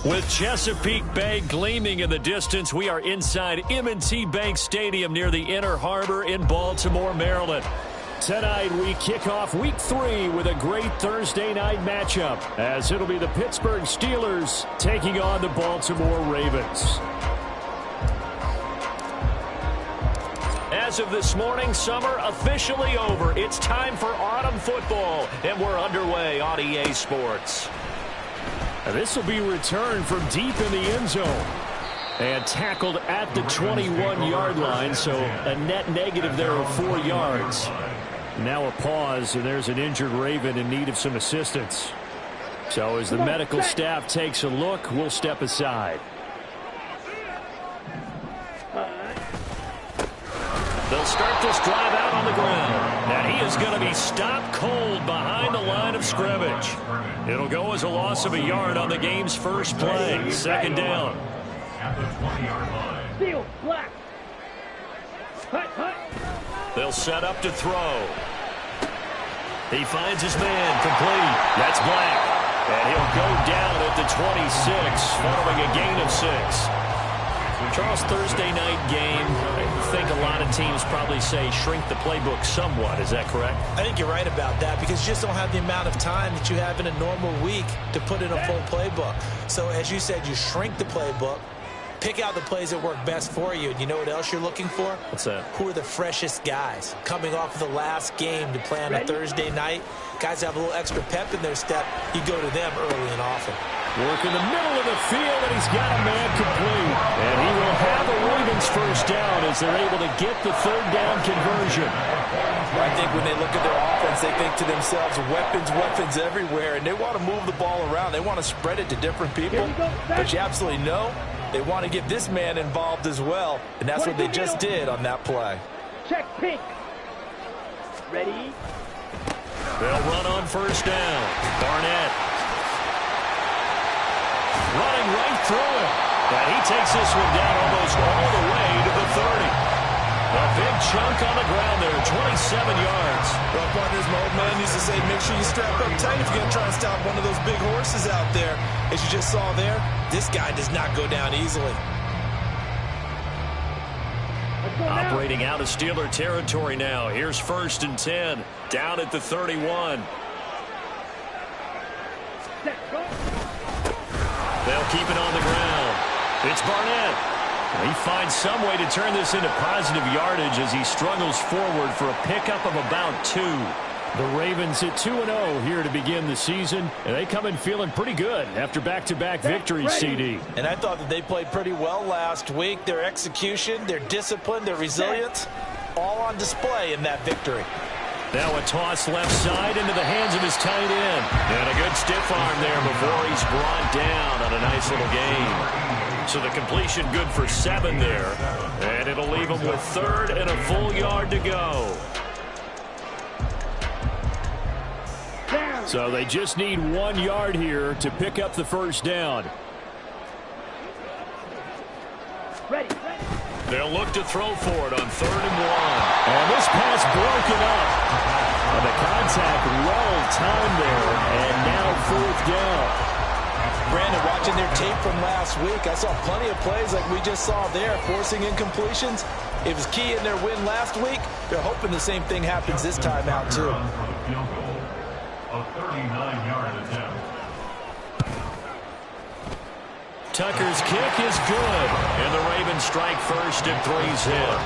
With Chesapeake Bay gleaming in the distance, we are inside M&T Bank Stadium near the Inner Harbor in Baltimore, Maryland. Tonight, we kick off Week 3 with a great Thursday night matchup, as it'll be the Pittsburgh Steelers taking on the Baltimore Ravens. As of this morning, summer officially over. It's time for autumn football, and we're underway on EA Sports. This will be returned from deep in the end zone and tackled at the 21-yard line, so a net negative there of 4 yards. Now a pause, and there's an injured Raven in need of some assistance. So as the medical staff takes a look, we'll step aside. They'll start this drive out on the ground, and he is going to be stopped cold behind the line of scrimmage. It'll go as a loss of a yard on the game's first play. Second down. They'll set up to throw. He finds his man, complete. That's Black. And he'll go down at the 26, following a gain of 6. Charles, Thursday night game, I think a lot of teams probably say shrink the playbook somewhat. Is that correct? I think you're right about that because you just don't have the amount of time that you have in a normal week to put in a full playbook. So as you said, you shrink the playbook, pick out the plays that work best for you. And you know what else you're looking for? What's that? Who are the freshest guys coming off of the last game to play on a Thursday night? Guys have a little extra pep in their step. You go to them early and often. Work in the middle of the field, and he's got a man complete. And he will have a Ravens first down as they're able to get the third down conversion. I think when they look at their offense, they think to themselves, weapons everywhere, and they want to move the ball around. They want to spread it to different people. But you absolutely know they want to get this man involved as well, and that's what they just did on that play. Check pink. Ready? They'll run on first down. Barnett. Running right through him. And he takes this one down almost all the way to the 30. A big chunk on the ground there, 27 yards. Well, partners, my old man used to say, make sure you strap up tight if you're going to try and stop one of those big horses out there. As you just saw there, this guy does not go down easily. Operating out of Steeler territory now. Here's 1st and 10. Down at the 31. They'll keep it on the ground. It's Barnett. He finds some way to turn this into positive yardage as he struggles forward for a pickup of about 2. The Ravens at 2-0 here to begin the season, and they come in feeling pretty good after back-to-back victories, CD. And I thought that they played pretty well last week. Their execution, their discipline, their resilience, all on display in that victory. Now a toss left side into the hands of his tight end. And a good stiff arm there before he's brought down on a nice little gain. So the completion good for 7 there. And it'll leave him with 3rd and a full yard to go. So they just need 1 yard here to pick up the first down. Ready. They'll look to throw for it on 3rd and 1. And this pass broken up. And the contact well timed there. And now 4th down. Brandon, watching their tape from last week, I saw plenty of plays like we just saw there, forcing incompletions. It was key in their win last week. They're hoping the same thing happens this time out, too. A 39-yard attempt. Tucker's kick is good. And the Ravens strike first at 3's hit.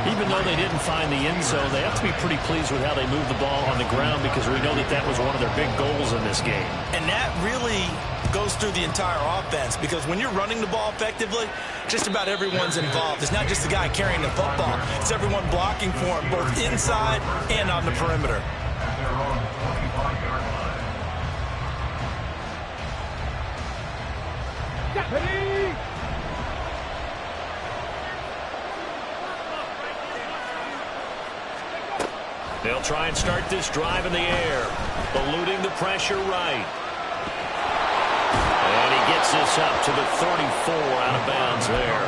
Even though they didn't find the end zone, they have to be pretty pleased with how they moved the ball on the ground because we know that that was one of their big goals in this game. And that really goes through the entire offense because when you're running the ball effectively, just about everyone's involved. It's not just the guy carrying the football. It's everyone blocking for him, both inside and on the perimeter. They'll try and start this drive in the air, eluding the pressure right. And he gets this up to the 34 out of bounds there.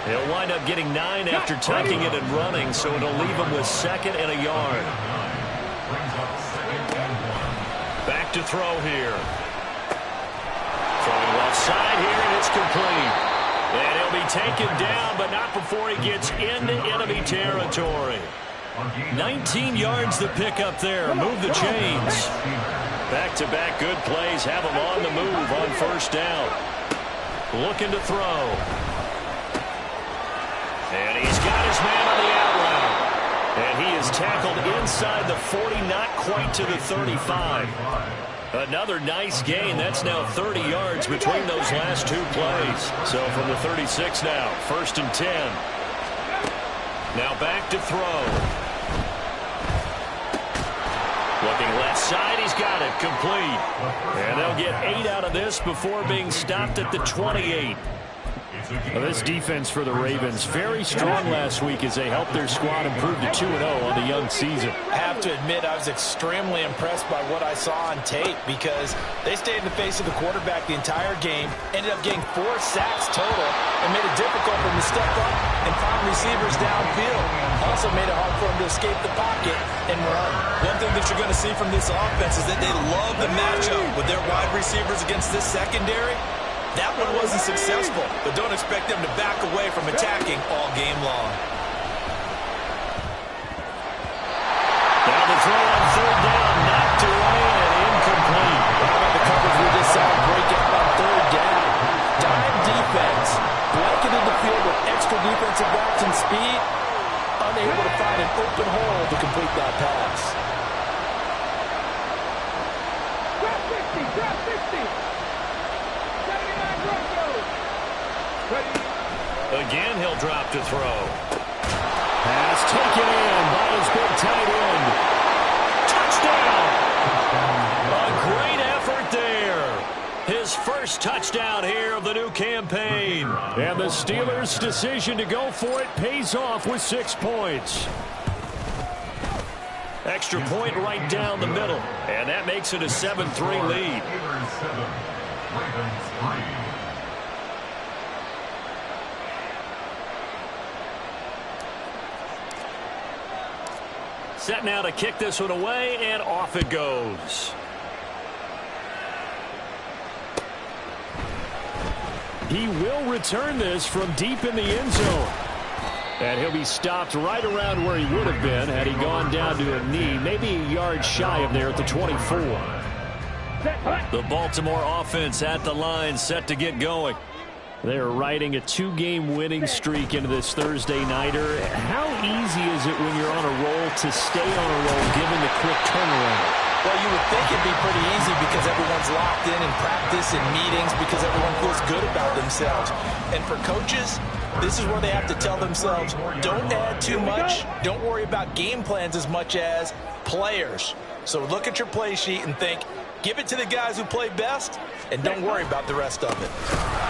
He'll wind up getting 9 after tucking it and running, so it'll leave him with 2nd and a yard. Back to throw here. Throwing left left side here, and it's complete. And he'll be taken down, but not before he gets into enemy territory. 19 yards to pick up there. Move the chains. Back-to-back good plays have him on the move on first down. Looking to throw. And he's got his man on the out route. And he is tackled inside the 40, not quite to the 35. Another nice gain. That's now 30 yards between those last two plays. So from the 36 now, 1st and 10. Now back to throw. Looking left side, he's got it, complete. And they'll get 8 out of this before being stopped at the 28. Well, this defense for the Ravens, very strong last week as they helped their squad improve to 2-0 on the young season. I have to admit, I was extremely impressed by what I saw on tape because they stayed in the face of the quarterback the entire game, ended up getting 4 sacks total, and made it difficult for him to step up and find receivers downfield. Also made it hard for him to escape the pocket and run. One thing that you're going to see from this offense is that they love the matchup with their wide receivers against this secondary. That one wasn't successful, but don't expect them to back away from attacking all game long. Now the throw on 3rd down, knocked away and incomplete. How about the coverage we just saw break out on 3rd down? Dime defense, blanketed the field with extra defensive backs and speed, unable to find an open hole to complete that pass. Drop 60, drop 60. Again, he'll drop to throw. Pass taken in by his big tight end. Touchdown! A great effort there. His first touchdown here of the new campaign. And the Steelers' decision to go for it pays off with 6 points. Extra point right down the middle. And that makes it a 7-3 lead. Ravens 3. Set now to kick this one away, and off it goes. He will return this from deep in the end zone. And he'll be stopped right around where he would have been had he gone down to a knee, maybe a yard shy of there at the 24. The Baltimore offense at the line, set to get going. They're riding a 2-game winning streak into this Thursday nighter. How easy is it when you're on a roll to stay on a roll given the quick turnaround? Well, you would think it'd be pretty easy because everyone's locked in practice and meetings because everyone feels good about themselves. And for coaches, this is where they have to tell themselves, don't add too much, don't worry about game plans as much as players. So look at your play sheet and think, give it to the guys who play best, and don't worry about the rest of it.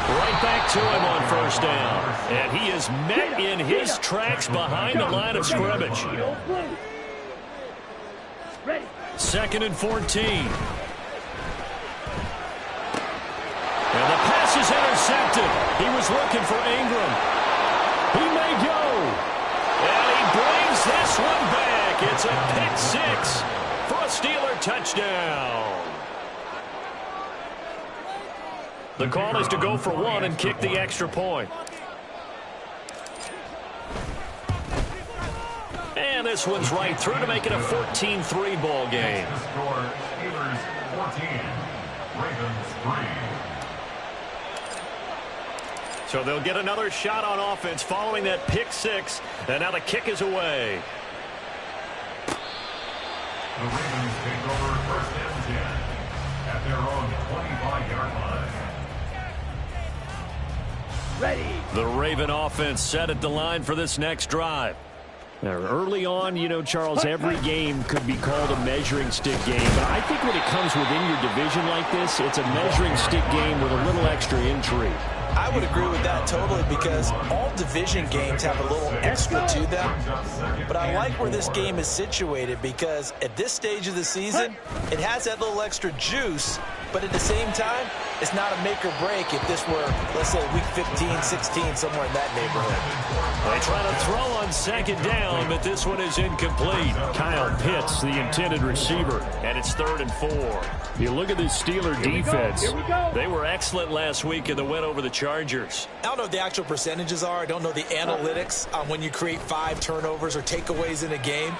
Right back to him on first down. And he is met in his tracks behind the line of scrimmage. 2nd and 14. And the pass is intercepted. He was looking for Ingram. He may go. And he brings this one back. It's a pick 6 for a Steeler touchdown. The call is to go for 1 and kick the extra point. And this one's right through to make it a 14-3 ball game. The score, Steelers 14, Ravens 3. So they'll get another shot on offense following that pick 6. And now the kick is away. The Ravens take over 1st and 10 at their own 25-yard line. Ready. The Raven offense set at the line for this next drive. Now, early on, you know, Charles, every game could be called a measuring stick game. But I think when it comes within your division like this, it's a measuring stick game with a little extra intrigue. I would agree with that totally because all division games have a little extra to them. But I like where this game is situated because at this stage of the season, it has that little extra juice. But at the same time, It's not a make or break if this were, let's say, week 15, 16, somewhere in that neighborhood. They try to throw on second down, but this one is incomplete. Kyle Pitts, the intended receiver, and it's 3rd and 4. You look at this Steeler defense. They were excellent last week in the win over the Chargers. I don't know what the actual percentages are. I don't know the analytics on when you create 5 turnovers or takeaways in a game.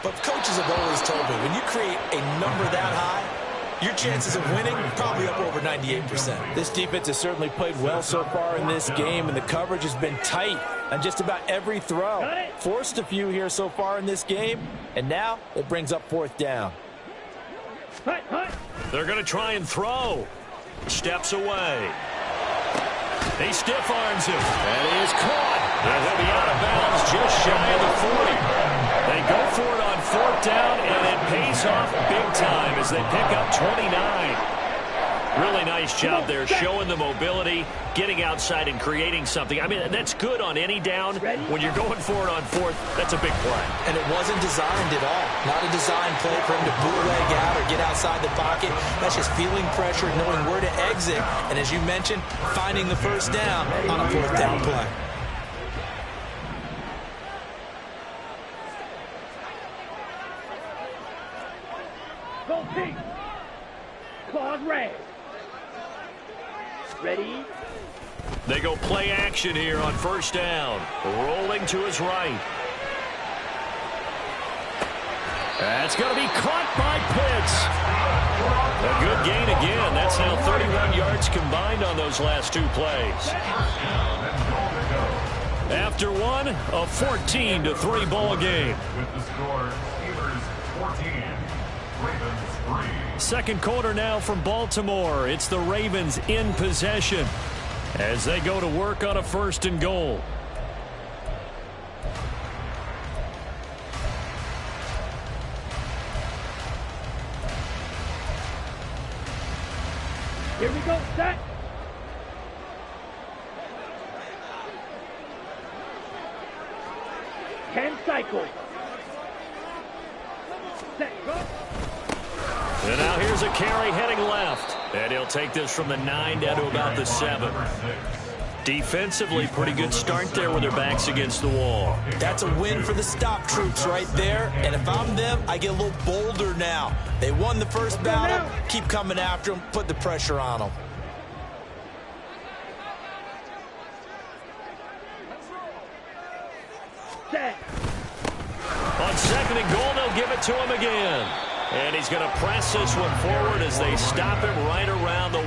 But coaches have always told me, when you create a number that high, your chances of winning probably up over 98%. This defense has certainly played well so far in this game, and the coverage has been tight on just about every throw. Forced a few here so far in this game, and now it brings up 4th down. They're going to try and throw. Steps away. He stiff arms him. And he is caught. And he'll be out of bounds just shy of the 40. They go for it on 4th down, and it pays off big time as they pick up 29. Really nice job there, showing the mobility, getting outside and creating something. I mean, that's good on any down. When you're going for it on 4th, that's a big play. And it wasn't designed at all. Not a design play for him to bootleg out or get outside the pocket. That's just feeling pressure, knowing where to exit, and as you mentioned, finding the 1st down on a 4th down play. Go team. Claws red. Ready? They go play action here on 1st down. Rolling to his right. That's going to be caught by Pitts. A good gain again. That's now 31 yards combined on those last 2 plays. After one, a 14-3 ball game. With the score, Steelers 14, Ravens 3. Second quarter now from Baltimore. It's the Ravens in possession as they go to work on a 1st and goal. Here we go, set. Ten cycles. Set, go. And now here's a carry heading left. And he'll take this from the 9 down to about the 7. Defensively, pretty good start there with their backs against the wall. That's a win for the stop troops right there. And if I'm them, I get a little bolder now. They won the first battle. Keep coming after them. Put the pressure on them. Set. On 2nd and goal, they'll give it to him again. And he's going to press this one forward as they stop him right around the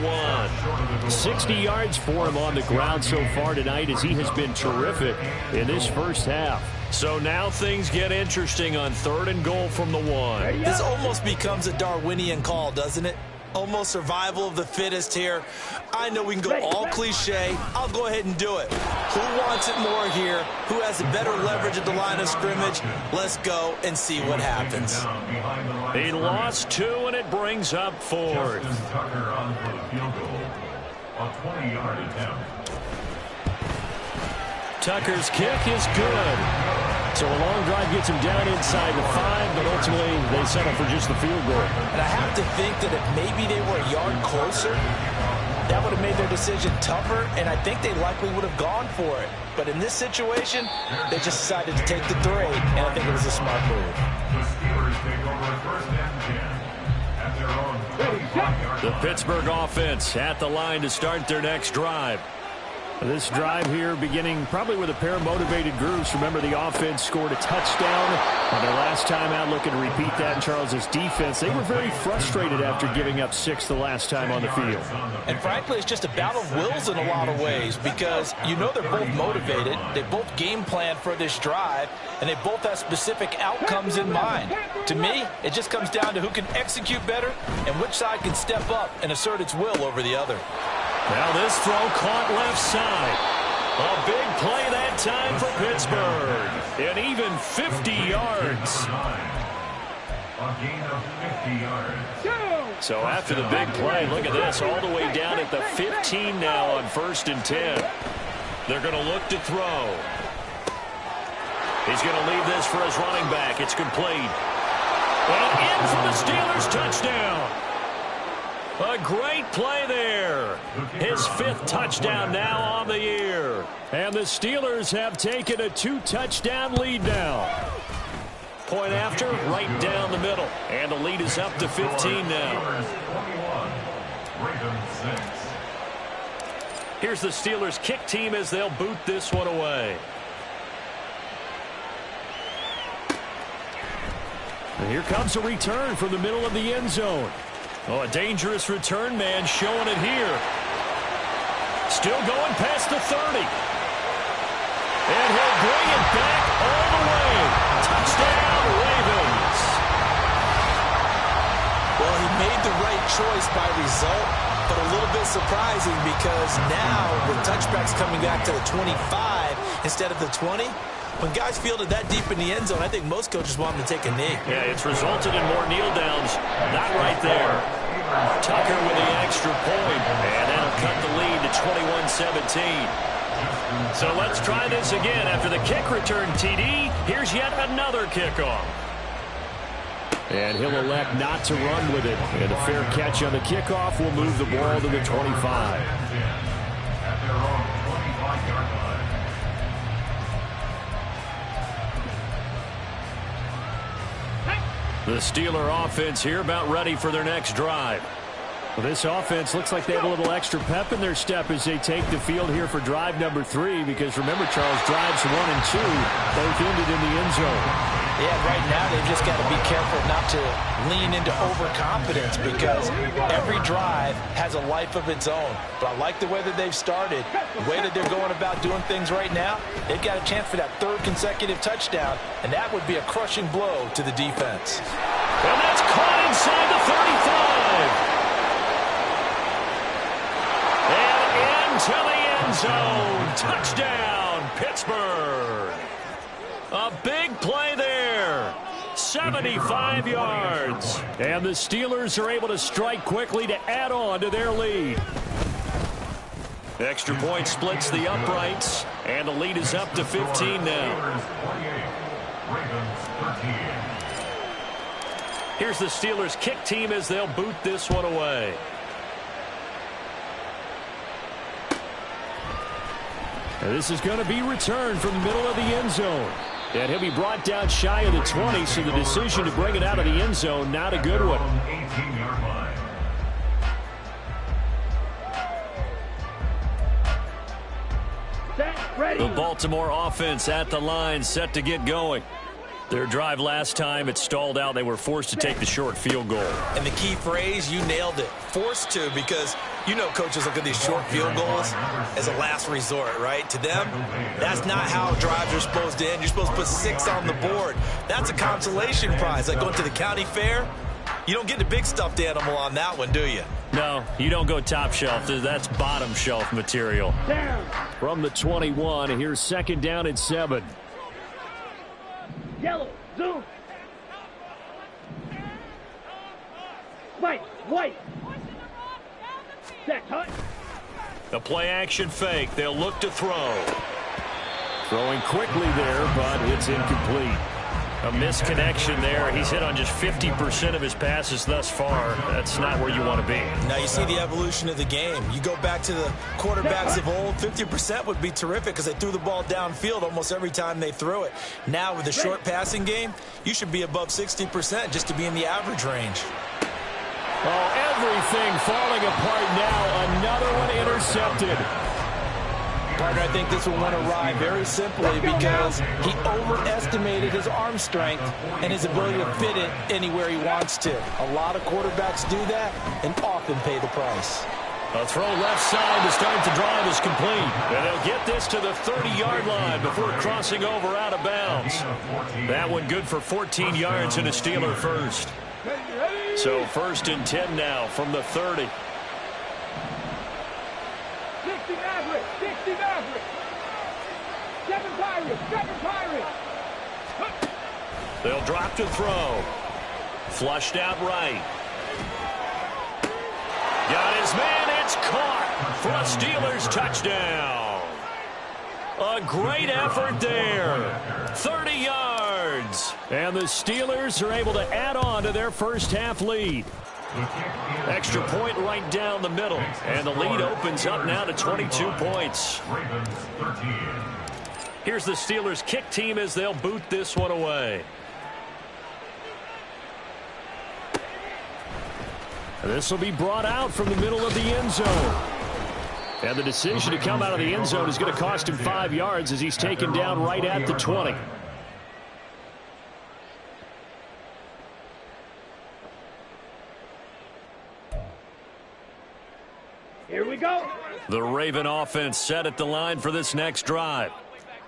1. 60 yards for him on the ground so far tonight as he has been terrific in this first half. So now things get interesting on 3rd and goal from the 1. This almost becomes a Darwinian call, doesn't it? Almost survival of the fittest here. I know we can go all cliche. I'll go ahead and do it. Who wants it more here? Who has the better leverage at the line of scrimmage? Let's go and see what happens. He lost 2, and it brings up 4th. Justin Tucker on for the field goal. A 20-yard attempt. Tucker's kick is good. So a long drive gets him down inside the 5, but ultimately they settle for just the field goal. And I have to think that if maybe they were a yard closer, that would have made their decision tougher, and I think they likely would have gone for it. But in this situation, they just decided to take the 3, and I think it was a smart move. The Steelers take over 1st and 10 at their own 25-yard The line. Pittsburgh offense at the line to start their next drive. This drive here beginning probably with a pair of motivated groups. Remember, the offense scored a touchdown on their last time out, looking to repeat that in Charles' defense. They were very frustrated after giving up 6 the last time on the field. And frankly, it's just a battle of wills in a lot of ways because you know they're both motivated. They both game plan for this drive, and they both have specific outcomes in mind. To me, it just comes down to who can execute better and which side can step up and assert its will over the other. Now this throw caught left side. A big play that time for Pittsburgh. An even 50 yards. A gain of 50 yards. So after the big play, look at this, all the way down at the 15 now on 1st and 10. They're going to look to throw. He's going to leave this for his running back. It's complete. And in for the Steelers touchdown. A great play there. His 5th touchdown now on the year. And the Steelers have taken a 2-touchdown lead now. Point after, right down the middle. And the lead is up to 15 now. Here's the Steelers kick team as they'll boot this one away. And here comes a return from the middle of the end zone. Oh, a dangerous return man showing it here. Still going past the 30. And he'll bring it back all the way. Touchdown, Ravens. Well, he made the right choice by result, but a little bit surprising because now with touchbacks coming back to the 25 instead of the 20, when guys fielded that deep in the end zone, I think most coaches want them to take a knee. Yeah, it's resulted in more kneel downs. Not right there. Tucker with the extra point, and that'll cut the lead to 21-17. So let's try this again. After the kick return TD, here's yet another kickoff. And he'll elect not to run with it. And a fair catch on the kickoff will move the ball to the 25. At their own 25-yard line. The Steeler offense here about ready for their next drive. Well, this offense looks like they have a little extra pep in their step as they take the field here for drive number 3, because remember, Charles, drives 1 and 2 both ended in the end zone. Yeah, right now they've just got to be careful not to lean into overconfidence because every drive has a life of its own. But I like the way that they've started, the way that they're going about doing things right now. They've got a chance for that 3rd consecutive touchdown, and that would be a crushing blow to the defense. And that's caught inside the 35. And into the end zone. Touchdown, Pittsburgh. A big play there. 75 yards. And the Steelers are able to strike quickly to add on to their lead. Extra point splits the uprights, and the lead is up to 15 now. Here's the Steelers kick team as they'll boot this one away. And this is going to be returned from the middle of the end zone. And he'll be brought down shy of the 20, so the decision to bring it out of the end zone, not a good one. 18-yard line. Set, ready. The Baltimore offense at the line, set to get going. Their drive last time, it stalled out. They were forced to take the short field goal. And the key phrase, you nailed it, forced to, because you know coaches look at these short field goals as a last resort, right? To them, that's not how drives are supposed to end. You're supposed to put 6 on the board. That's a consolation prize, like going to the county fair. You don't get the big stuffed animal on that one, do you? No, you don't go top shelf. That's bottom shelf material. Down. From the 21, here's 2nd down and 7. Yellow. Zoom. White. White. Set. Hut. A play action fake. They'll look to throw. Throwing quickly there, but it's incomplete. A misconnection there. He's hit on just 50% of his passes thus far. That's not where you want to be. Now you see the evolution of the game. You go back to the quarterbacks of old, 50% would be terrific because they threw the ball downfield almost every time they threw it. Now with the short passing game, you should be above 60% just to be in the average range. Oh, everything falling apart now. Another one intercepted. Partner, I think this will want to ride very simply because he overestimated his arm strength and his ability to fit it anywhere he wants to. A lot of quarterbacks do that and often pay the price. A throw left side to start the drive is complete. And they'll get this to the 30-yard line before crossing over out of bounds. That one good for 14 yards and a Steeler first. So 1st and 10 now from the 30. 60 Maverick. 60 Maverick. 7 Pirates. 7 Pirates. They'll drop to throw. Flushed out right. Got his man. It's caught for a Steelers touchdown. A great effort there. 30 yards. And the Steelers are able to add on to their first half lead. Extra point right down the middle. And the lead opens up now to 22 points. Ravens 13. Here's the Steelers kick team as they'll boot this one away. This will be brought out from the middle of the end zone. And the decision to come out of the end zone is going to cost him 5 yards as he's taken down right at the 20. Here we go. The Raven offense set at the line for this next drive.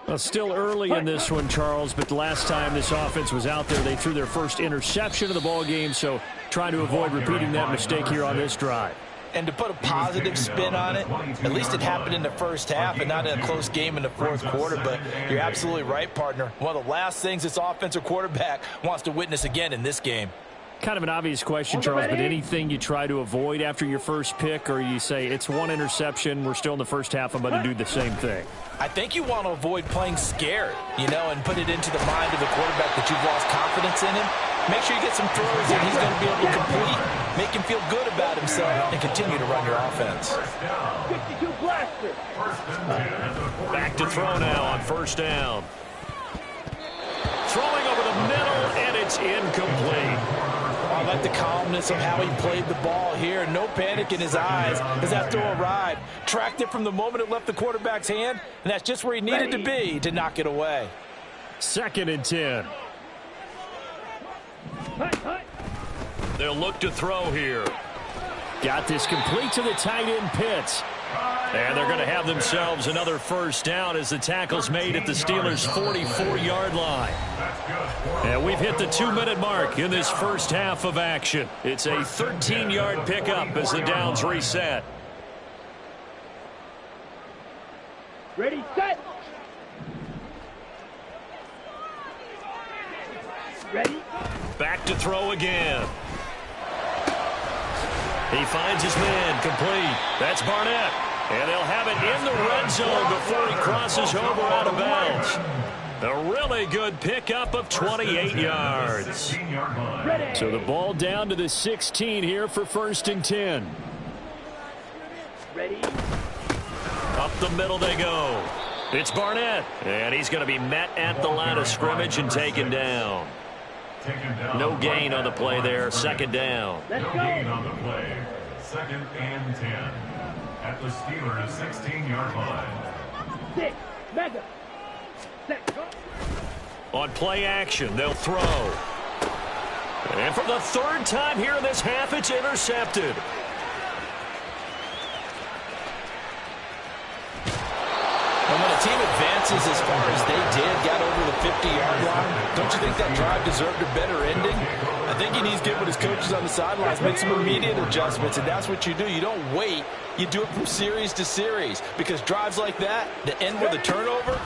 Well, still early in this one, Charles, but the last time this offense was out there, they threw their first interception of the ball game, so trying to avoid repeating that mistake here on this drive. And to put a positive spin on it, at least it happened in the first half and not in a close game in the fourth quarter. But you're absolutely right, partner. One of the last things this offensive quarterback wants to witness again in this game. Kind of an obvious question, Charles, but anything you try to avoid after your first pick, or you say it's one interception, we're still in the first half, I'm going to do the same thing? I think you want to avoid playing scared, and put it into the mind of the quarterback that you've lost confidence in him. Make sure you get some throws that he's going to be able to complete, make him feel good about himself, and continue to run your offense. 52 blaster. Back to throw now on first down. Throwing over the middle, and it's incomplete. I like the calmness of how he played the ball here. No panic in his eyes as that throw arrived. Tracked it from the moment it left the quarterback's hand, and that's just where he needed to be to knock it away. 2nd and 10. They'll look to throw here. Got this complete to the tight end Pitts. And they're going to have themselves another first down as the tackle's made at the Steelers' 44-yard line. And we've hit the 2-minute mark in this first half of action. It's a 13-yard pickup as the downs reset. Ready, set. Ready. Back to throw again. He finds his man complete. That's Barnett. And they'll have it in the red zone before he crosses over out of bounds. A really good pickup of 28 yards. So the ball down to the 16 here for 1st and 10. Ready. Up the middle they go. It's Barnett. And he's going to be met at the line of scrimmage and taken down. No gain on the play there. 2nd down. Let's No go. gain on the play. 2nd and 10. At the Steelers' 16-yard line. 6. Mega. Set. Go. On play action, they'll throw. And for the 3rd time here in this half, it's intercepted. And when a team advances as far as they did, got over the 50-yard line, don't you think that drive deserved a better ending? I think he needs to get with his coaches on the sidelines, make some immediate adjustments, and that's what you do. You don't wait. You do it from series to series, because drives like that, that end with a turnover,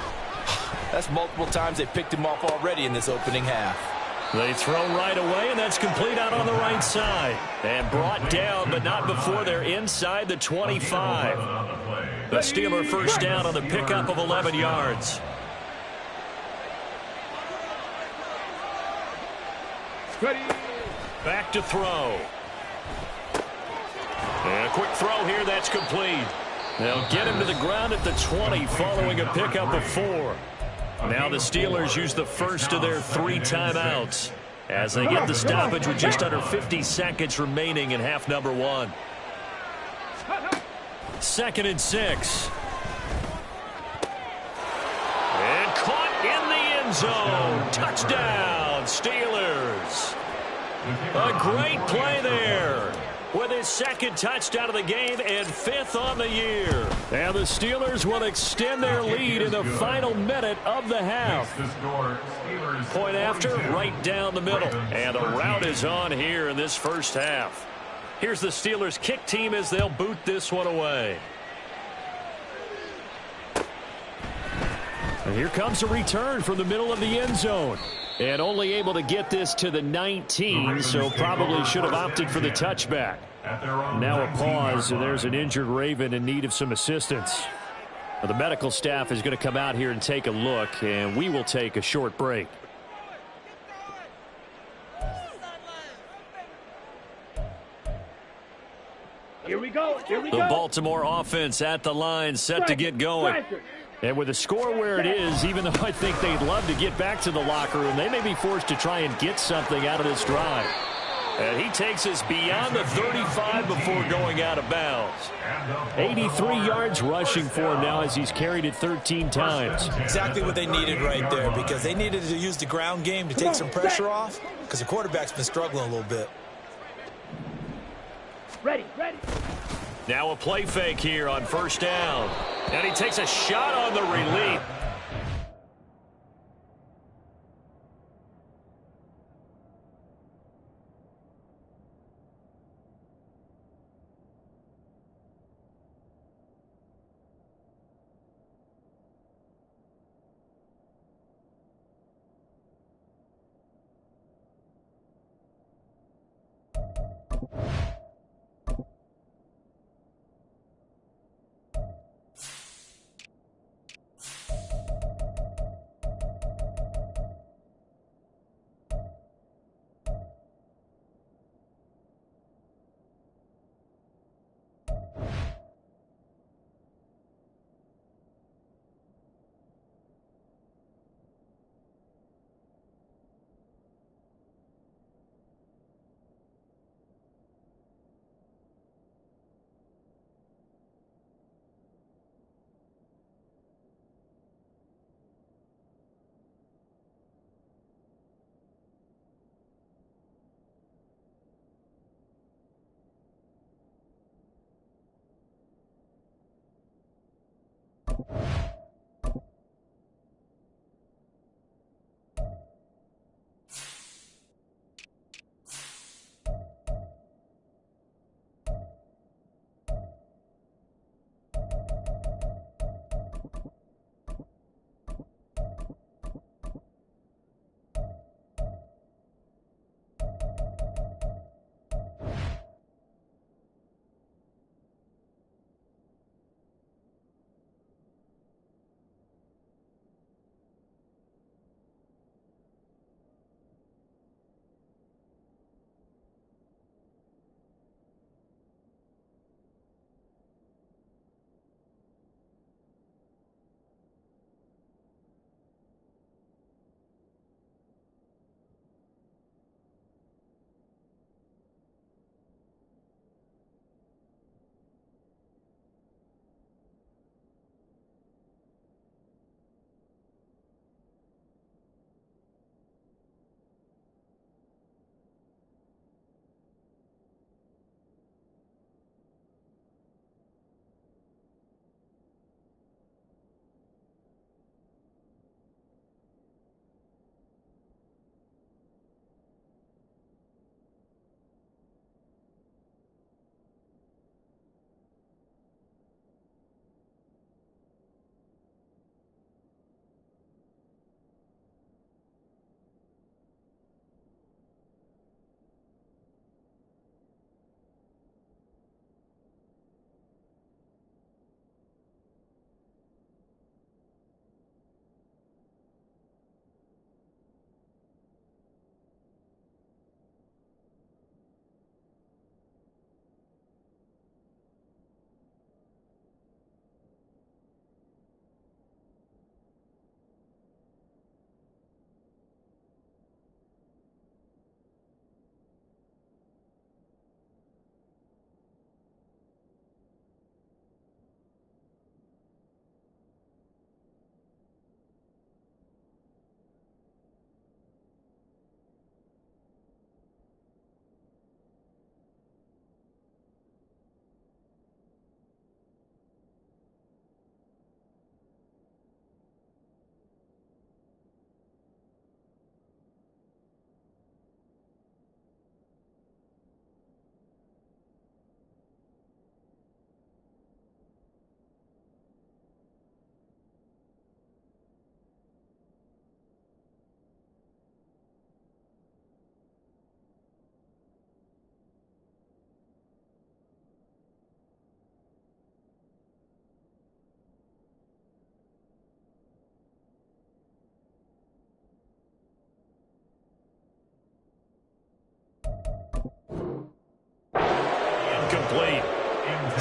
that's multiple times they picked him off already in this opening half. They throw right away, and that's complete out on the right side. And brought down, but not before they're inside the 25. The Steeler first down on the pickup of 11 yards. Ready. Back to throw. And a quick throw here, that's complete. They'll get him to the ground at the 20 following a pickup of 4. Now the Steelers use the first of their 3 timeouts as they get the stoppage with just under 50 seconds remaining in half number 1. 2nd and 6. And caught in the end zone. Touchdown, Steelers. A great play there with his 2nd touchdown of the game and 5th on the year. And the Steelers will extend their lead in the final minute of the half. Point after, right down the middle. And the route is on here in this first half. Here's the Steelers kick team as they'll boot this one away. And here comes a return from the middle of the end zone. And only able to get this to the 19, so probably should have opted for the touchback. Now a pause, and there's an injured Raven in need of some assistance. Well, the medical staff is going to come out here and take a look, and we will take a short break. go. Here we The go. Baltimore offense at the line, set to get going. Striker. And with the score where it is, even though I think they'd love to get back to the locker room, they may be forced to try and get something out of this drive. And he takes us beyond the 35 before going out of bounds. 83 yards rushing for him now as he's carried it 13 times. Exactly what they needed right there, because they needed to use the ground game to take some pressure off, because the quarterback's been struggling a little bit. Ready, ready. Now a play fake here on first down. And he takes a shot on the relief.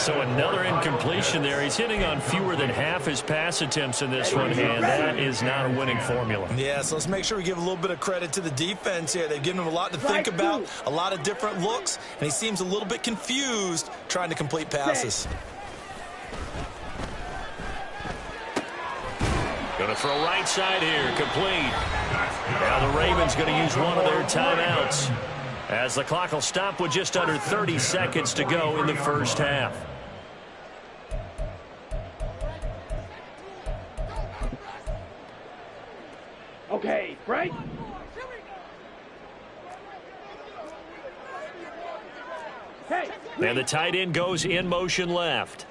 So another incompletion there. He's hitting on fewer than half his pass attempts in this one, and that is not a winning formula. Yeah, so let's make sure we give a little bit of credit to the defense here. They've given him a lot to think about, a lot of different looks, and he seems a little bit confused trying to complete passes. Going to throw right side here, complete. Now the Ravens going to use one of their timeouts, as the clock will stop with just under 30 seconds to go in the first half. Okay, Frank. Hey, And the tight end goes in motion left.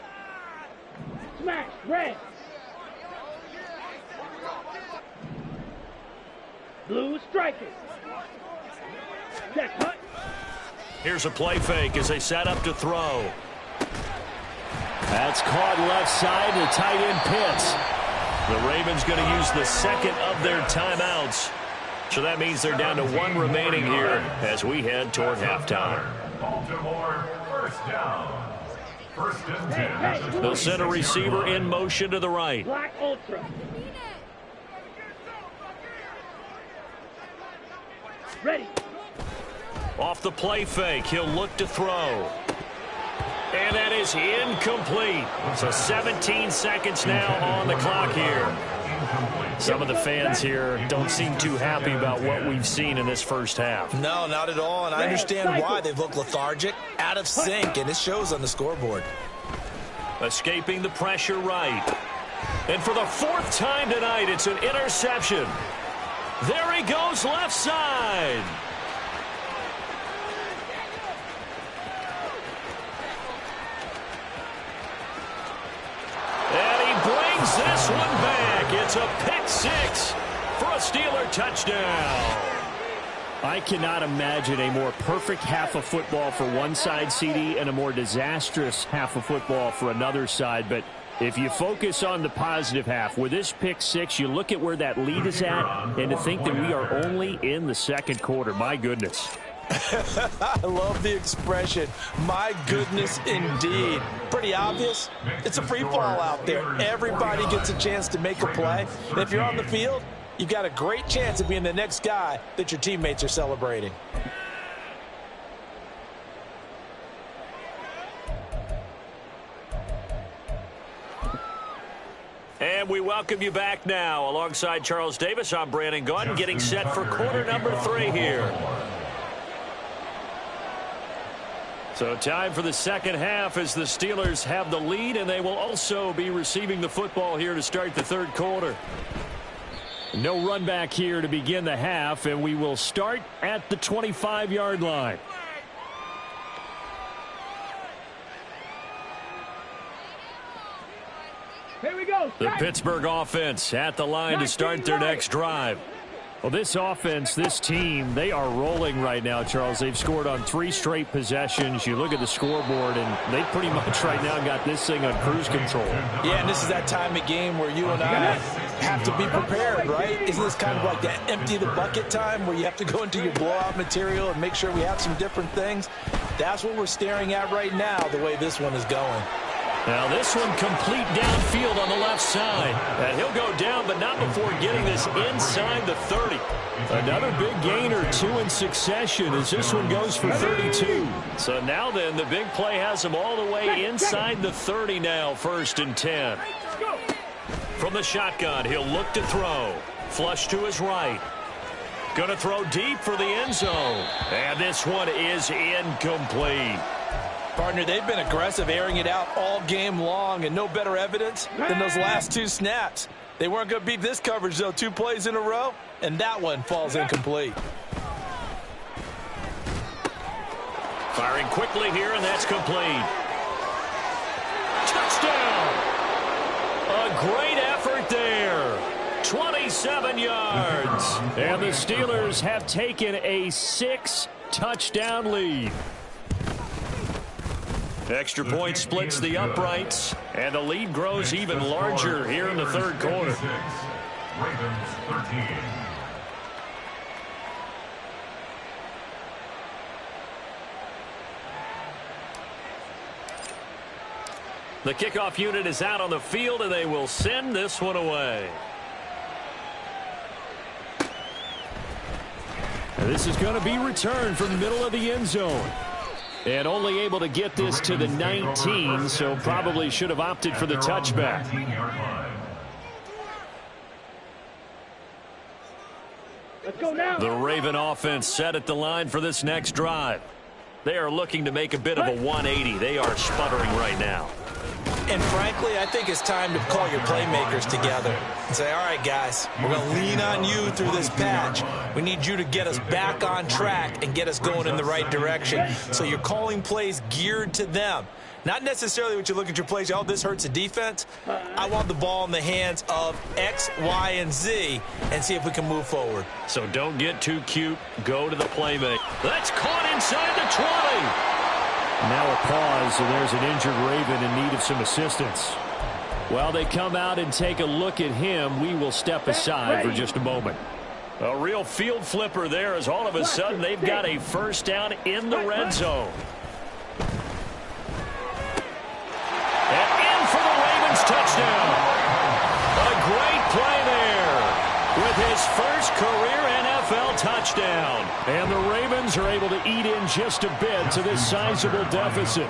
smash, red. Blue striking. Check, cut. Here's a play fake as they set up to throw. That's caught left side. The tight end Pitts. The Ravens going to use the second of their timeouts. So that means they're down to one remaining here as we head toward halftime. Baltimore, first down. First and 10. They'll send a receiver in motion to the right. Black Ultra. Ready. Off the play fake, he'll look to throw. And that is incomplete. So 17 seconds now on the clock here. Some of the fans here don't seem too happy about what we've seen in this first half. No, not at all, and I understand why. They've looked lethargic, out of sync, and it shows on the scoreboard. Escaping the pressure right. And for the fourth time tonight, it's an interception. There he goes left side. And he brings this one back. It's a pick six for a Steeler touchdown. I cannot imagine a more perfect half of football for one side, CD, and a more disastrous half of football for another side. But if you focus on the positive half, with this pick six, you look at where that lead is at, and to think that we are only in the second quarter. My goodness. I love the expression, my goodness indeed. Pretty obvious. It's a free fall out there. Everybody gets a chance to make a play. And if you're on the field, you've got a great chance of being the next guy that your teammates are celebrating. And we welcome you back now. Alongside Charles Davis, I'm Brandon Gaudin, getting set for quarter number 3 here. So time for the second half as the Steelers have the lead, and they will also be receiving the football here to start the third quarter. No run back here to begin the half, and we will start at the 25-yard line. Here we go. The Pittsburgh offense at the line to start their next drive. Well, this offense, this team, they are rolling right now, Charles. They've scored on 3 straight possessions. You look at the scoreboard, and they pretty much right now got this thing on cruise control. Yeah, and this is that time of game where you and I have to be prepared, right? Isn't this kind of like that empty the bucket time where you have to go into your blowout material and make sure we have some different things? That's what we're staring at right now, the way this one is going. Now this one complete downfield on the left side. And he'll go down, but not before getting this inside the 30. Another big gain or 2 in succession as this one goes for 32. So now then, the big play has him all the way inside the 30 now, 1st and 10. From the shotgun, he'll look to throw. Flush to his right. Going to throw deep for the end zone. And this one is incomplete. Partner, they've been aggressive, airing it out all game long, and no better evidence than those last 2 snaps. They weren't going to beat this coverage, though, 2 plays in a row, and that one falls incomplete. Firing quickly here, and that's complete. Touchdown! A great effort there. 27 yards. And the Steelers have taken a 6-touchdown lead. Extra point splits the uprights, and the lead grows even larger here in the third quarter. Ravens 13. The kickoff unit is out on the field, and they will send this one away. And this is going to be returned from the middle of the end zone. And only able to get this to the 19, so probably should have opted for the touchback. Let's go now. The Raven offense set at the line for this next drive. They are looking to make a bit of a 180. They are sputtering right now. And frankly, I think it's time to call your playmakers together and say, all right, guys, we're going to lean on you through this patch. We need you to get us back on track and get us going in the right direction. So you're calling plays geared to them. Not necessarily what you look at your plays, oh, this hurts the defense. I want the ball in the hands of X, Y, and Z and see if we can move forward. So don't get too cute. Go to the playmaker. That's caught inside the 20. Now a pause, and there's an injured Raven in need of some assistance. While they come out and take a look at him, we will step aside for just a moment. A real field flipper there, as all of a sudden they've got a first down in the red zone. And in for the Ravens touchdown. A great play there with his first career NFL touchdown. And the Ravens are able to eat in just a bit to this sizable deficit.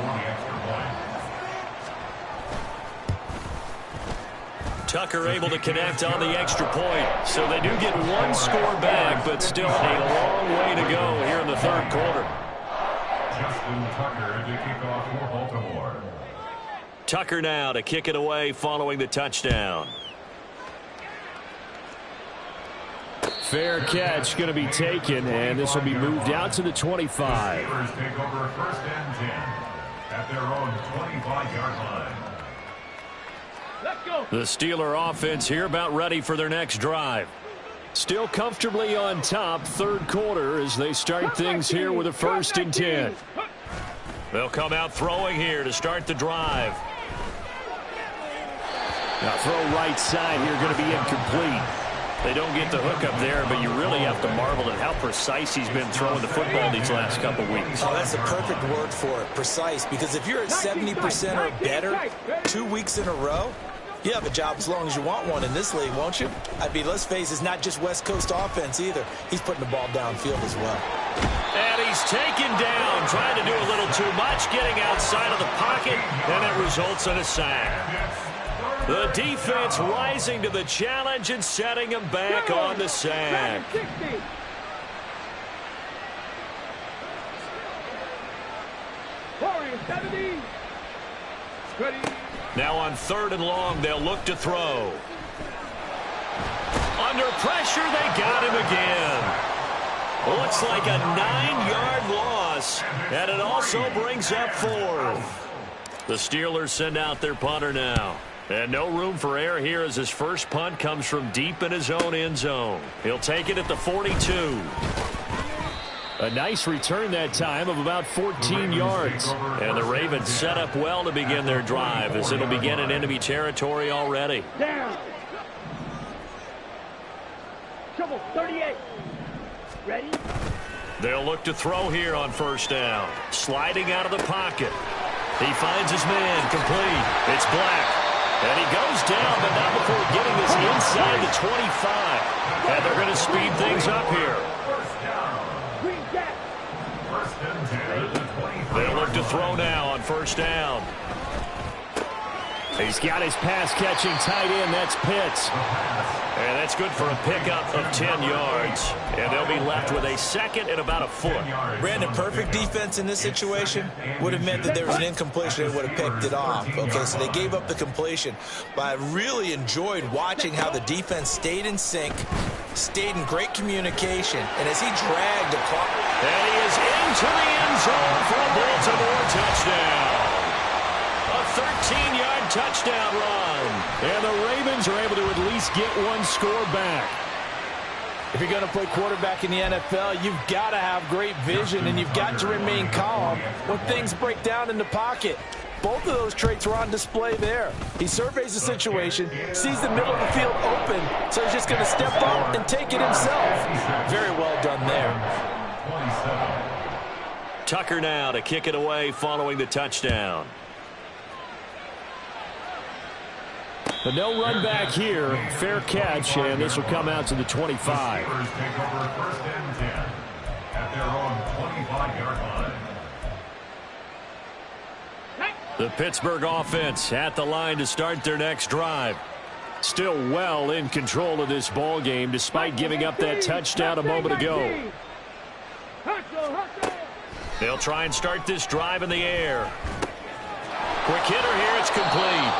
Tucker able to connect on the extra point. So they do get one score back, but still a long way to go here in the third quarter. Justin Tucker to kick off for Baltimore. Tucker now to kick it away following the touchdown. Fair catch going to be taken, and this will be moved out to the 25. The Steelers take over first and 10 at their own 25-yard line. Let's go. The Steeler offense here about ready for their next drive. Still comfortably on top, third quarter, as they start things here with a first and 10. They'll come out throwing here to start the drive. Now throw right side here going to be incomplete. They don't get the hook up there, but you really have to marvel at how precise he's been throwing the football these last couple weeks. Oh, that's the perfect word for it, precise. Because if you're at 70% or better 2 weeks in a row, you have a job as long as you want one in this league, won't you? I mean, let's face it, it's not just West Coast offense either. He's putting the ball downfield as well. And he's taken down, trying to do a little too much, getting outside of the pocket, and it results in a sack. The defense rising to the challenge and setting him back on the sack. Now on third and long, they'll look to throw. Under pressure, they got him again. Looks like a 9-yard loss, and it also brings up fourth. The Steelers send out their punter now. And no room for error here as his first punt comes from deep in his own end zone. He'll take it at the 42. A nice return that time of about 14 yards. And the Ravens set up well to begin their drive as it'll begin in enemy territory already. Down. Trouble, 38. Ready? They'll look to throw here on first down. Sliding out of the pocket. He finds his man complete. It's Black. And he goes down, but not before getting this inside the 25. And they're going to speed things up here. They'll look to throw now on first down. He's got his pass-catching tight end. That's Pitts. And that's good for a pickup of 10 yards. And they'll be left with a second and about a foot. Brandon, perfect defense in this situation would have meant that there was an incompletion and would have picked it off. Okay, so they gave up the completion. But I really enjoyed watching how the defense stayed in sync, stayed in great communication, and as he dragged the clock. And he is into the end zone for a Baltimore touchdown. A 13-yard touchdown run. And the Ravens are able to at least get one score back. If you're going to play quarterback in the NFL, you've got to have great vision, and you've got to remain calm when things break down in the pocket. Both of those traits were on display there. He surveys the situation, sees the middle of the field open, so he's just going to step up and take it himself. Very well done there. Tucker now to kick it away following the touchdown. But no run back here. Fair catch, and this will come out to the 25. The Steelers take over 1st and 10 at their own 25-yard line. The Pittsburgh offense at the line to start their next drive. Still well in control of this ball game despite giving up that touchdown a moment ago. They'll try and start this drive in the air. Quick hitter here, it's complete.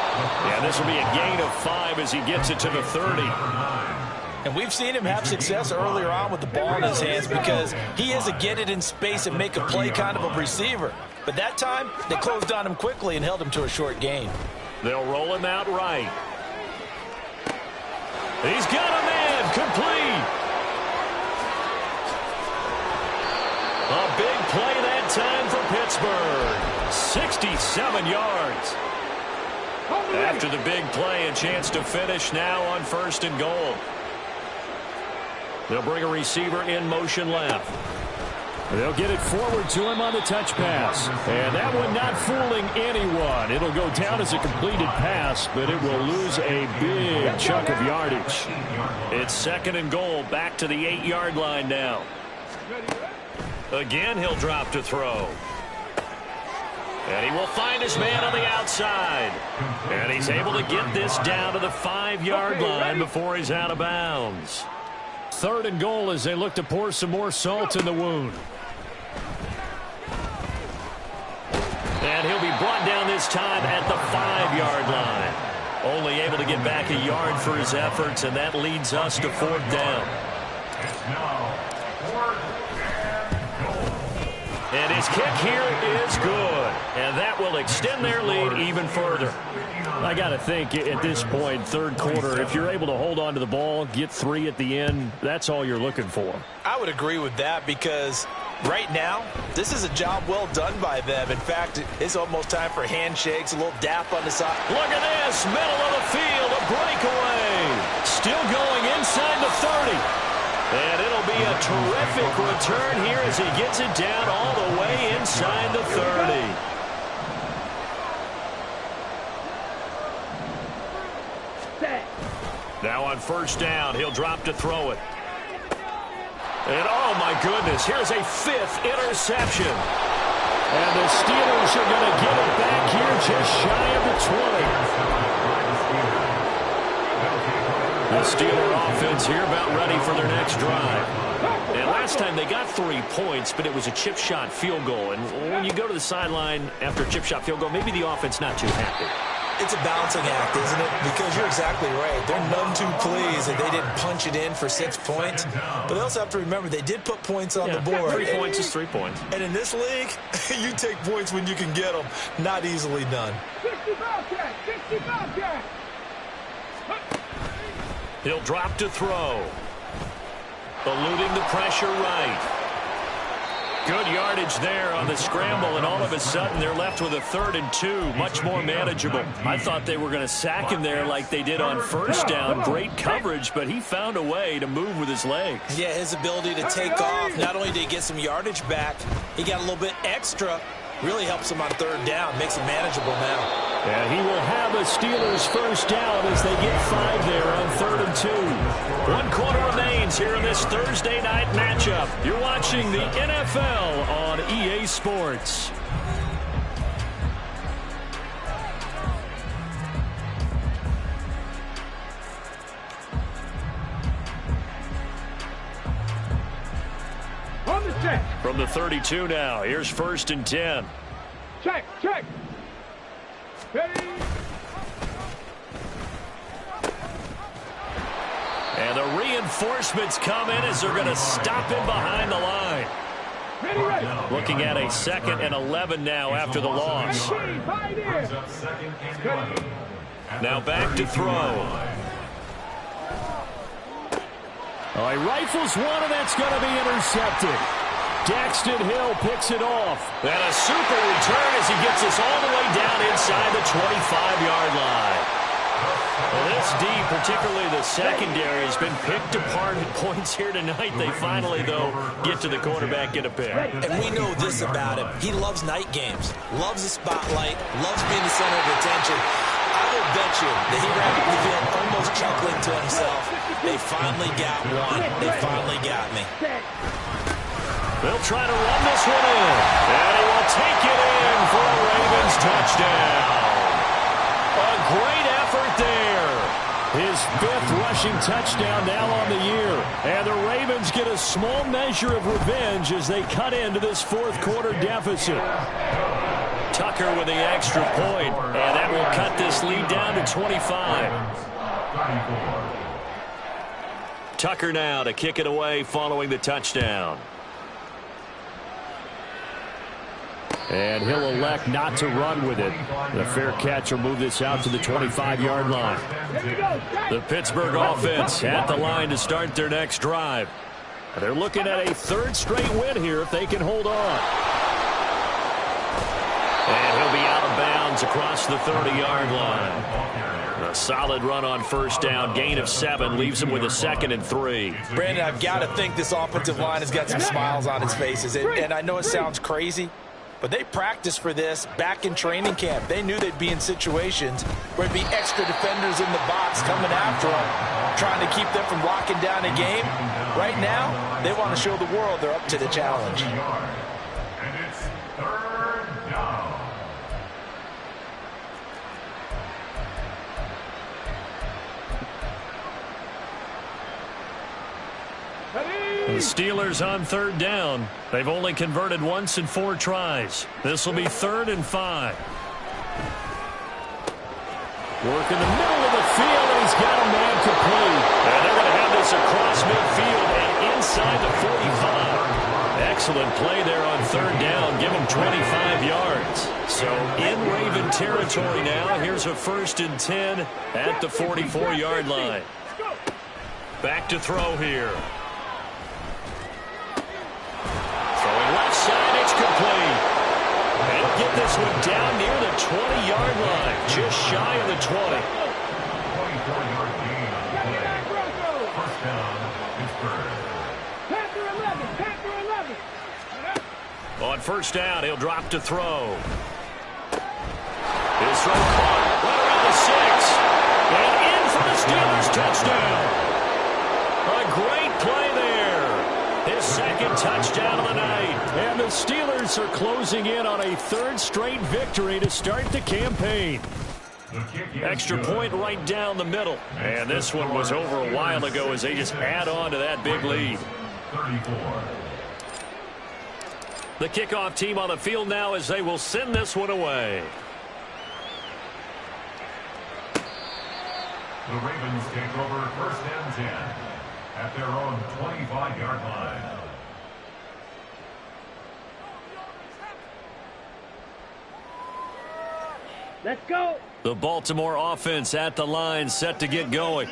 Yeah, this will be a gain of 5 as he gets it to the 30. And we've seen him have success earlier on with the ball in his hands because he is a get it in space and make a play kind of a receiver. But that time, they closed on him quickly and held him to a short gain. They'll roll him out right. He's got a man, complete. A big play that time for Pittsburgh. 67 yards. After the big play, a chance to finish now on 1st and goal. They'll bring a receiver in motion left. They'll get it forward to him on the touch pass. And that one not fooling anyone. It'll go down as a completed pass, but it will lose a big chunk of yardage. It's 2nd and goal, back to the 8-yard line now. Again, he'll drop to throw. And he will find his man on the outside. And he's able to get this down to the 5-yard line before he's out of bounds. 3rd and goal as they look to pour some more salt in the wound. And he'll be brought down this time at the 5-yard line. Only able to get back a yard for his efforts, and that leads us to 4th down. It's now 4th and goal. And his kick here is good. And that will extend their lead even further. I got to think at this point, 3rd quarter, if you're able to hold on to the ball, get 3 at the end, that's all you're looking for. I would agree with that because right now, this is a job well done by them. In fact, it's almost time for handshakes, a little dap on the side. Look at this, middle of the field, a breakaway. Still going inside the 30. And it'll be a terrific return here as he gets it down all the way inside the 30. Now on 1st down, he'll drop to throw it. And oh my goodness, here's a 5th interception. And the Steelers are going to get it back here just shy of the 20. The Steeler offense here about ready for their next drive. And last time they got 3 points, but it was a chip shot field goal. And when you go to the sideline after a chip shot field goal, maybe the offense not too happy. It's a balancing act, isn't it? Because you're exactly right. They're none too pleased that they didn't punch it in for 6 points. But they also have to remember they did put points on the board. 3 points is 3 points. And in this league, you take points when you can get them. Not easily done. 60 Bobcat! 60 Bobcat! He'll drop to throw. Eluding the pressure right. Good yardage there on the scramble, and all of a sudden they're left with a 3rd and 2, much more manageable. I thought they were going to sack him there like they did on 1st down. Great coverage, but he found a way to move with his legs. Yeah, his ability to take off, not only did he get some yardage back, he got a little bit extra. Really helps him on 3rd down, makes it manageable now. And he will have a Steelers 1st down as they get 5 there on 3rd and 2. 1 quarter remains here in this Thursday night matchup. You're watching the NFL on EA Sports. On the check. From the 32 now, here's 1st and 10. Check, check. Ready. And the reinforcements come in as they're going to stop him behind the line. Ready, ready. Looking at a 2nd and 11 now after the loss. Five in. Now back to throw. Oh, he rifles one, and that's going to be intercepted. Daxton Hill picks it off. And a super return as he gets us all the way down inside the 25-yard line. Well, this D, particularly the secondary, has been picked apart at points here tonight. They finally, though, get to the quarterback, get a pick. And we know this about him. He loves night games, loves the spotlight, loves being the center of attention. I will bet you that he ran up the field almost chuckling to himself. They finally got one. They finally got me. They'll try to run this one in. And he will take it in for a Ravens touchdown. A great effort there. His 5th rushing touchdown now on the year. And the Ravens get a small measure of revenge as they cut into this 4th quarter deficit. Tucker with the extra point, and that will cut this lead down to 25. Tucker now to kick it away following the touchdown. And he'll elect not to run with it. The fair catch will move this out to the 25-yard line. The Pittsburgh offense at the line to start their next drive. They're looking at a 3rd straight win here if they can hold on. And he'll be out of bounds across the 30-yard line. A solid run on 1st down. Gain of 7 leaves him with a 2nd and 3. Brandon, I've got to think this offensive line has got some smiles on its faces. And I know it sounds crazy, but they practiced for this back in training camp. They knew they'd be in situations where it'd be extra defenders in the box coming after them, trying to keep them from locking down a game. Right now, they want to show the world they're up to the challenge. And it's 3rd down. The Steelers on 3rd down. They've only converted once in 4 tries. This will be 3rd and 5. Work in the middle of the field, and he's got a man complete. And they're going to have this across midfield and inside the 45. Excellent play there on 3rd down. Give him 25 yards. So in Raven territory now. Here's a 1st and 10 at the 44-yard line. Back to throw here. Left side, it's complete. And get this one down near the 20-yard line, just shy of the 20. 24-yard gain on the play. 1st down, Pittsburgh. Panther 11. On 1st down, he'll drop to throw. His throw caught right around the 6. And in for the Steelers touchdown. A great play there. His 2nd touchdown of the night. And the Steelers are closing in on a 3rd straight victory to start the campaign. Extra point right down the middle. And this one was over a while ago as they just add on to that big lead. 34. The kickoff team on the field now as they will send this one away. The Ravens take over 1st and 10 at their own 25-yard line. Let's go. The Baltimore offense at the line, set to get going.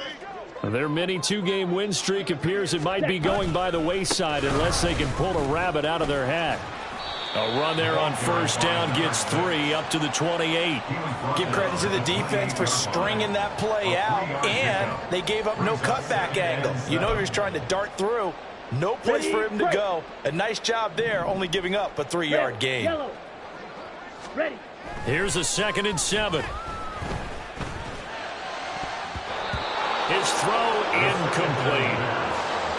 Their mini 2-game win streak appears it might be going by the wayside unless they can pull a rabbit out of their hat. A run there on 1st down gets 3 up to the 28. Give credit to the defense for stringing that play out, and they gave up no cutback angle. You know he was trying to dart through. No place for him to go. A nice job there, only giving up a 3-yard gain. Yellow. Ready. Here's a 2nd and 7. His throw incomplete.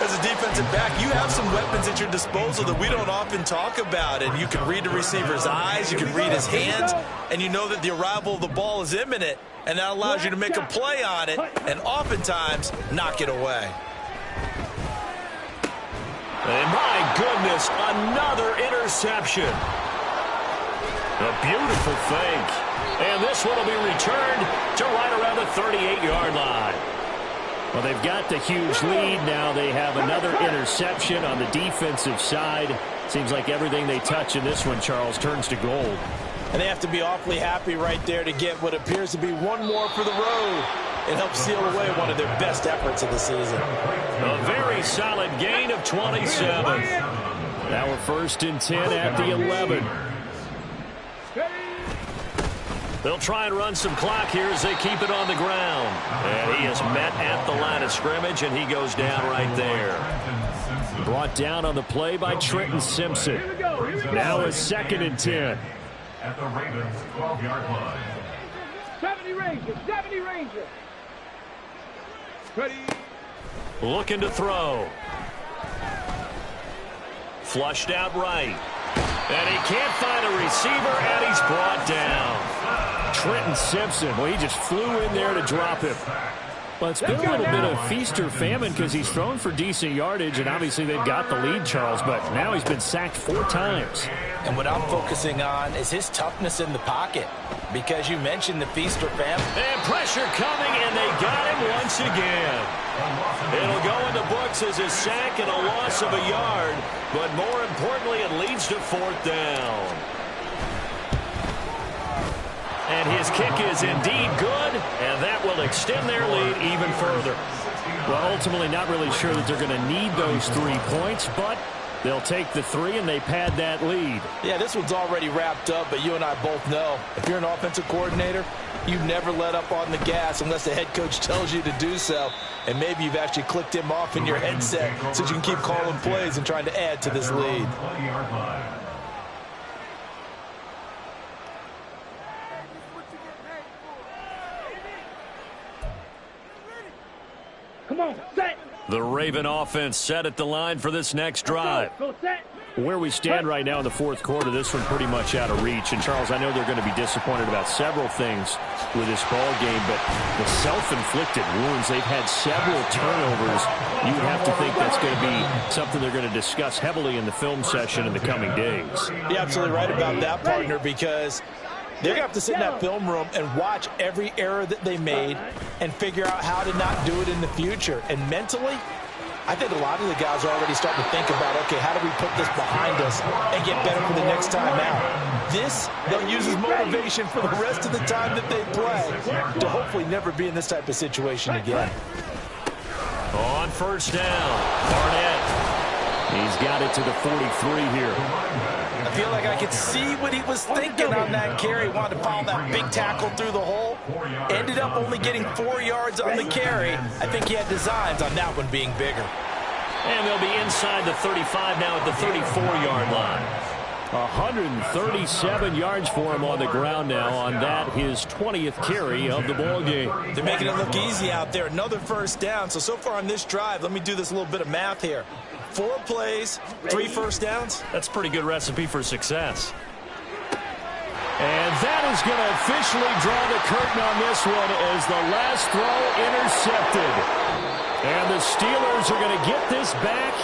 As a defensive back, you have some weapons at your disposal that we don't often talk about. And you can read the receiver's eyes, you can read his hands, and you know that the arrival of the ball is imminent. And that allows you to make a play on it and oftentimes knock it away. And my goodness, another interception. A beautiful fake. And this one will be returned to right around the 38-yard line. Well, they've got the huge lead. Now they have another interception on the defensive side. Seems like everything they touch in this one, Charles, turns to gold. And they have to be awfully happy right there to get what appears to be one more for the road. It helps seal away one of their best efforts of the season. A very solid gain of 27. Now we're 1st and 10 at the 11. They'll try and run some clock here as they keep it on the ground. And he is met at the line of scrimmage, and he goes down right there. Brought down on the play by Trenton Simpson. Now a 2nd and 10. At the Ravens 12-yard line. 70 Ranger, 70 Ranger. Ready. Looking to throw. Flushed out right. And he can't find a receiver, and he's brought down. Trenton Simpson, well, he just flew in there to drop him. Well, it's been a little bit of feast or famine because he's thrown for decent yardage, and obviously they've got the lead, Charles, but now he's been sacked 4 times. And what I'm focusing on is his toughness in the pocket, because you mentioned the feast or famine. And pressure coming, and they got him once again. It'll go in the books as a sack and a loss of a yard, but more importantly, it leads to 4th down. And his kick is indeed good, and that will extend their lead even further. Well, ultimately not really sure that they're going to need those 3 points, but they'll take the 3 and they pad that lead. Yeah, this one's already wrapped up, but you and I both know if you're an offensive coordinator, you never let up on the gas unless the head coach tells you to do so. And maybe you've actually clicked him off in your headset so you can keep calling plays and trying to add to this lead. Come on, set. The Raven offense set at the line for this next drive. Go set. Where we stand right now in the 4th quarter, this one pretty much out of reach. And, Charles, I know they're going to be disappointed about several things with this ball game, but the self-inflicted wounds, they've had several turnovers. You have to think that's going to be something they're going to discuss heavily in the film session in the coming days. You're absolutely right about that, partner, because they're going to have to sit in that film room and watch every error that they made and figure out how to not do it in the future. And mentally, I think a lot of the guys are already starting to think about, okay, how do we put this behind us and get better for the next time out? This then uses motivation for the rest of the time that they play to hopefully never be in this type of situation again. On 1st down, Barnett. He's got it to the 43 here. I feel like I could see what he was thinking on that carry. Wanted to follow that big tackle through the hole. Ended up only getting 4 yards on the carry. I think he had designs on that one being bigger. And they'll be inside the 35 now at the 34-yard line. 137 yards for him on the ground now on that, his 20th carry of the ball game. They're making it look easy out there. Another 1st down. So far on this drive, let me do this little bit of math here. 4 plays, 3 first downs. That's a pretty good recipe for success. And that is going to officially draw the curtain on this one as the last throw intercepted. And the Steelers are going to get this back